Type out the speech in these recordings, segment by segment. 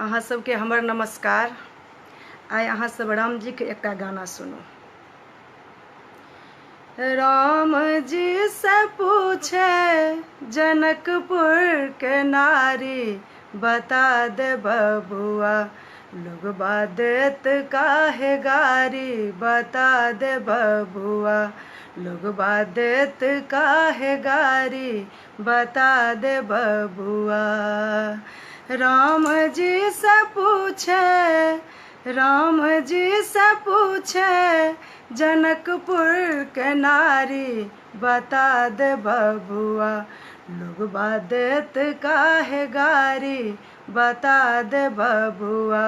अहाँ सबके हमर नमस्कार। आइ अहाँ सब राम जी के एकटा गाना सुनू। राम जी से पूछे जनकपुर के नारी, बता दे बबुआ लोगबा देत काहे गारी, बता दे बबुआ लोगबा देत काहे गारी, बता दे बबुआ। राम जी से पूछे, राम जी से पूछे जनकपुर के नारी, बता दे बबुआ लोगबा देत काहे गारी, बता दे बबुआ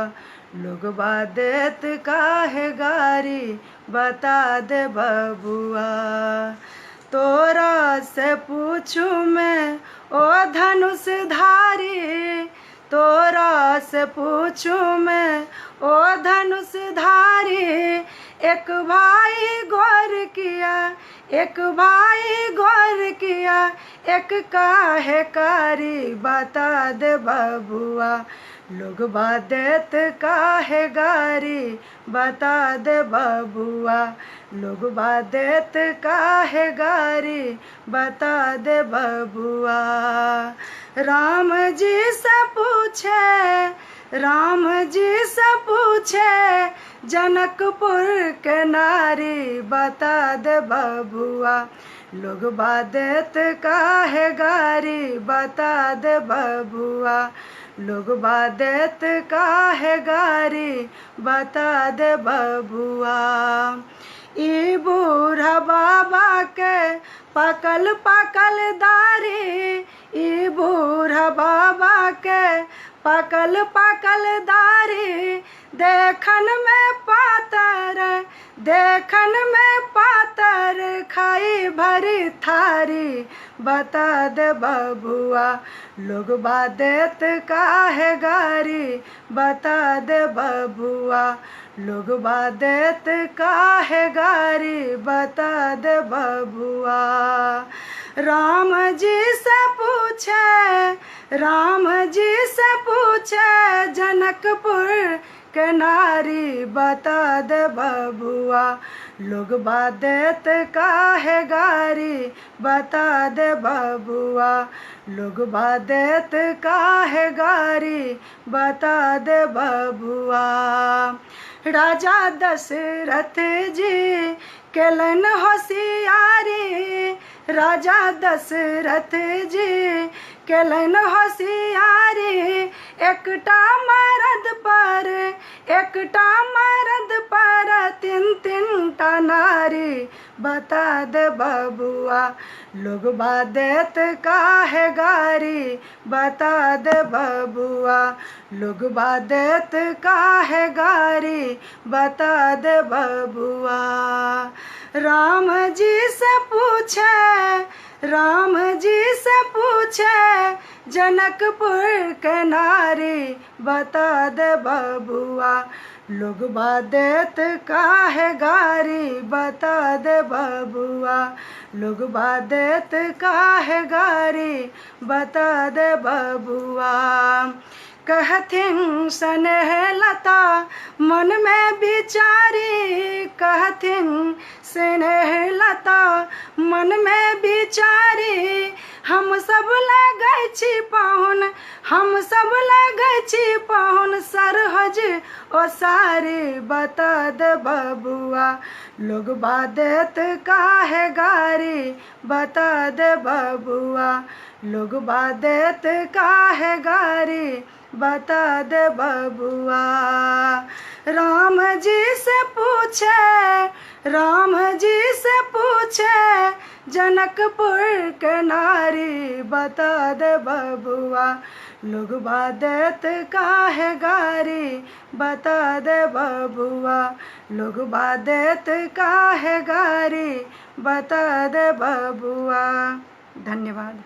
लोगबा देत काहे गारी, बता दे बबुआ। तोरा से पूछू मैं ओ धनुषधारी, तोरा से पूछू मैं ओ धनुषधारी, एक भाई गौर किया, एक भाई गौर किया, एक काहे कारी, बता दे बबुआ लोगबा देत काहे गारी, बता दे बबुआ लोगबा देत काहे गारी, बता दे बबुआ। राम जी से पूछे, राम जी से पूछे जनकपुर के नारी, बता दे बबुआ लोगबा देत काहे गारी, बता दे बबुआ लोगबा देत काहे गारी, बता दे बबुआ। ई बूढ़ा बाबा के पकल पकल दारी, ई बूढ़ा बाबा के पकल पकल दारी, देखन में पातर, देखन में पातर, खाई भरी थारी, बता दे बबुआ लोगबा देत काहे गारी, बता दे बबुआ लोगबा देत काहे गारी, बता दे बबुआ। राम जी से पूछे, राम जी से पूछे जनकपुर के नारी, बता दे बबुआ लोगबा देत काहे गारी, बता दे बबुआ लोगबा देत काहे गारी, बता दे बबुआ। राजा दशरथ जी केलन होशियारी, राजा दशरथ जी केलन होशियारी, एकटा मरद पर, एकटा मरद पर तीन तीन टा नारी, बता दे बबुआ लोगबा देत काहे गारी, बता दे बबुआ लोगबा देत काहे गारी, बता दे बबुआ। राम जी से पूछे, राम जी से पूछे जनकपुर के नारी, बता दे बबुआ लोगबा देत काहे गारी, बता दे बबुआ लोगबा देत काहे गारी, बता दे बबुआ। कहथिन स्नेहलता मन में बिचारी, कहथिन स्नेहलता मन में बिचारी, हम सब लगै छी पाहुन, हम सब लगै छी पाहुन, सरहज ओ सारी, बता दे बबुआ लोगबा देत काहे गारी, बता दे बबुआ लोगबा देत काहे गारी, बता दे बबुआ। राम जी से पूछे, राम जी से पूछे जनकपुर के नारी, बता दे बबुआ लोगबा देत काहे गारी, बता दे बबुआ लोगबा देत काहे गारी, बता दे बबुआ। धन्यवाद।